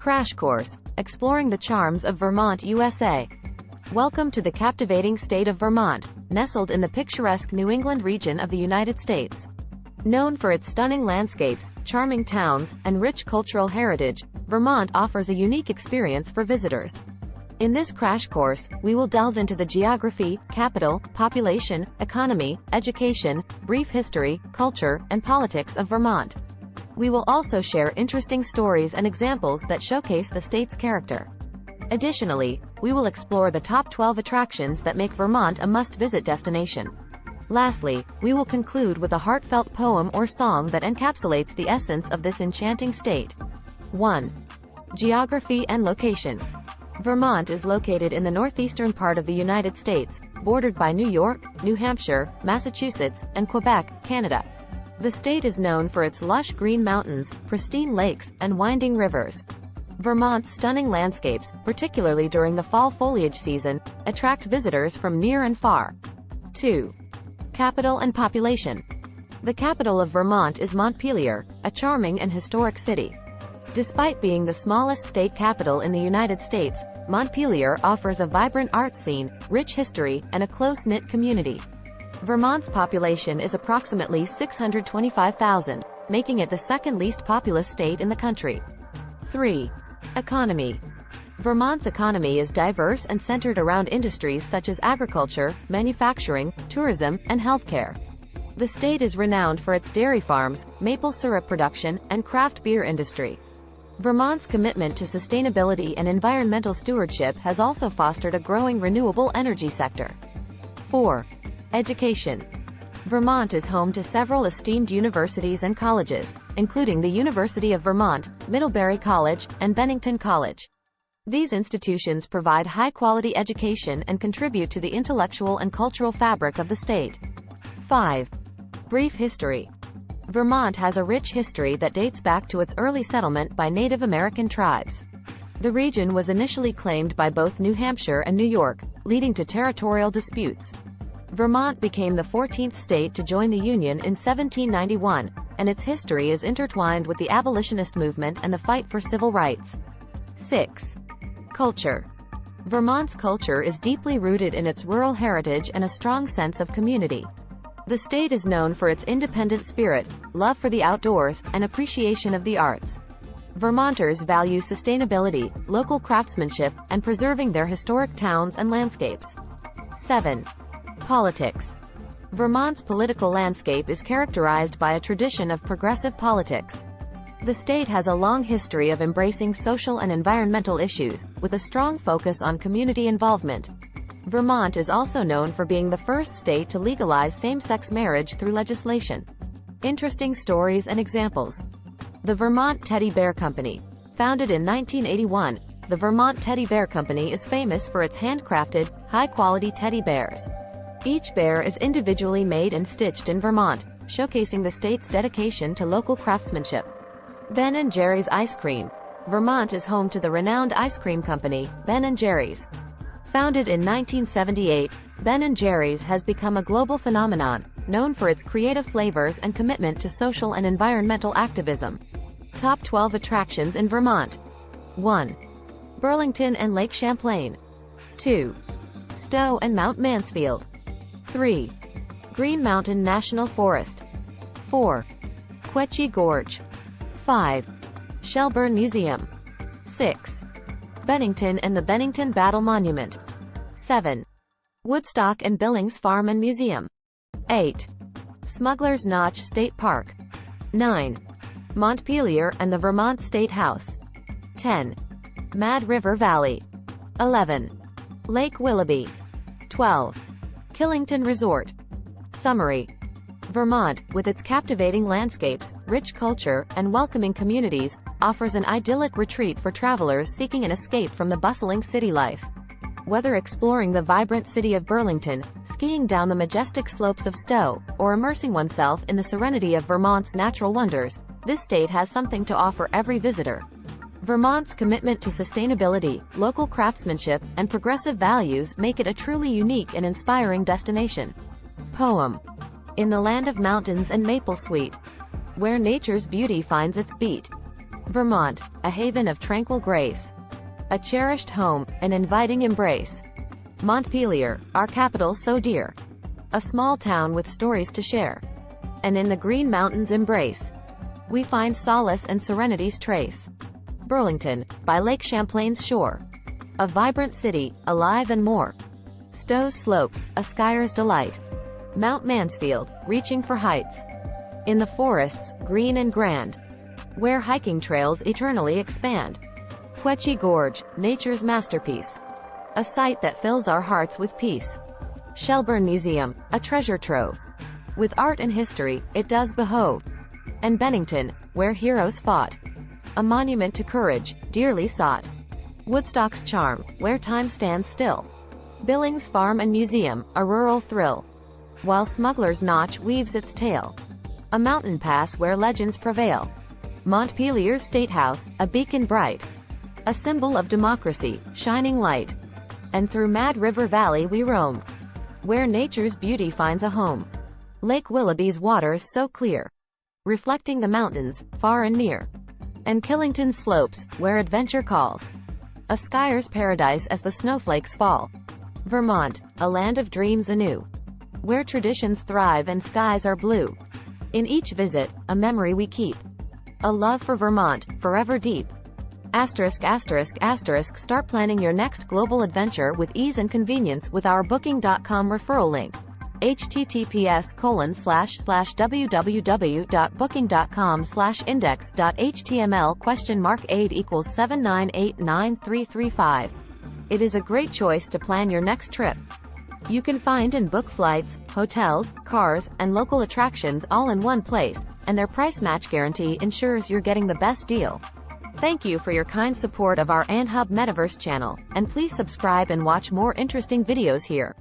Crash Course, Exploring the Charms of Vermont, USA. Welcome to the captivating state of Vermont, nestled in the picturesque New England region of the United States. Known for its stunning landscapes, charming towns, and rich cultural heritage, Vermont offers a unique experience for visitors. In this crash course, we will delve into the geography, capital, population, economy, education, brief history, culture, and politics of Vermont. We will also share interesting stories and examples that showcase the state's character. Additionally, we will explore the top 12 attractions that make Vermont a must-visit destination. Lastly, we will conclude with a heartfelt poem or song that encapsulates the essence of this enchanting state. 1. Geography and location. Vermont is located in the northeastern part of the United States, bordered by New York, New Hampshire, Massachusetts, and Quebec, Canada. The state is known for its lush green mountains, pristine lakes, and winding rivers. Vermont's stunning landscapes, particularly during the fall foliage season, attract visitors from near and far. 2. Capital and population. The capital of Vermont is Montpelier, a charming and historic city. Despite being the smallest state capital in the United States, Montpelier offers a vibrant art scene, rich history, and a close-knit community. Vermont's population is approximately 625,000, making it the second least populous state in the country. 3. Economy. Vermont's economy is diverse and centered around industries such as agriculture, manufacturing, tourism, and healthcare. The state is renowned for its dairy farms, maple syrup production, and craft beer industry. Vermont's commitment to sustainability and environmental stewardship has also fostered a growing renewable energy sector. 4. Education. Vermont is home to several esteemed universities and colleges, including the University of Vermont, Middlebury College, and Bennington College. These institutions provide high-quality education and contribute to the intellectual and cultural fabric of the state. 5. Brief history. Vermont has a rich history that dates back to its early settlement by Native American tribes. The region was initially claimed by both New Hampshire and New York, leading to territorial disputes. Vermont became the 14th state to join the Union in 1791, and its history is intertwined with the abolitionist movement and the fight for civil rights. 6. Culture. Vermont's culture is deeply rooted in its rural heritage and a strong sense of community. The state is known for its independent spirit, love for the outdoors, and appreciation of the arts. Vermonters value sustainability, local craftsmanship, and preserving their historic towns and landscapes. 7. Politics. Vermont's political landscape is characterized by a tradition of progressive politics. The state has a long history of embracing social and environmental issues, with a strong focus on community involvement. Vermont is also known for being the first state to legalize same-sex marriage through legislation. Interesting stories and examples. The Vermont Teddy Bear Company. Founded in 1981, the Vermont Teddy Bear Company is famous for its handcrafted, high-quality teddy bears. Each bear is individually made and stitched in Vermont, showcasing the state's dedication to local craftsmanship. Ben & Jerry's Ice Cream. Vermont is home to the renowned ice cream company, Ben & Jerry's. Founded in 1978, Ben & Jerry's has become a global phenomenon, known for its creative flavors and commitment to social and environmental activism. Top 12 attractions in Vermont. 1. Burlington and Lake Champlain. 2. Stowe and Mount Mansfield. 3. Green Mountain National Forest. 4. Quechee Gorge. 5. Shelburne Museum. 6. Bennington and the Bennington Battle Monument. 7. Woodstock and Billings Farm and Museum. 8. Smuggler's Notch State Park. 9. Montpelier and the Vermont State House. 10. Mad River Valley. 11. Lake Willoughby. 12. Killington Resort. Summary. Vermont, with its captivating landscapes, rich culture, and welcoming communities, offers an idyllic retreat for travelers seeking an escape from the bustling city life. Whether exploring the vibrant city of Burlington, skiing down the majestic slopes of Stowe, or immersing oneself in the serenity of Vermont's natural wonders, this state has something to offer every visitor. Vermont's commitment to sustainability, local craftsmanship, and progressive values make it a truly unique and inspiring destination. Poem. In the land of mountains and maple sweet, where nature's beauty finds its beat, Vermont, a haven of tranquil grace. A cherished home, an inviting embrace. Montpelier, our capital so dear. A small town with stories to share. And in the green mountains' embrace, we find solace and serenity's trace. Burlington, by Lake Champlain's shore. A vibrant city, alive and more. Stowe's slopes, a skier's delight. Mount Mansfield, reaching for heights. In the forests, green and grand, where hiking trails eternally expand. Quechy Gorge, nature's masterpiece. A sight that fills our hearts with peace. Shelburne Museum, a treasure trove. With art and history, it does behove. And Bennington, where heroes fought. A monument to courage, dearly sought. Woodstock's charm, where time stands still. Billings Farm and Museum, a rural thrill. While Smuggler's Notch weaves its tale. A mountain pass where legends prevail. Montpelier State House, a beacon bright. A symbol of democracy, shining light. And through Mad River Valley we roam, where nature's beauty finds a home. Lake Willoughby's waters so clear, reflecting the mountains, far and near. And Killington's slopes, where adventure calls. A skier's paradise as the snowflakes fall. Vermont, a land of dreams anew, where traditions thrive and skies are blue. In each visit, a memory we keep. A love for Vermont, forever deep. ******, start planning your next global adventure with ease and convenience with our Booking.com referral link. https://www.booking.com/index.html $?8=7989335. It is a great choice to plan your next trip. You can find and book flights, hotels, cars, and local attractions all in one place, and their price match guarantee ensures you're getting the best deal. Thank you for your kind support of our AnHub Metaverse channel, and please subscribe and watch more interesting videos here.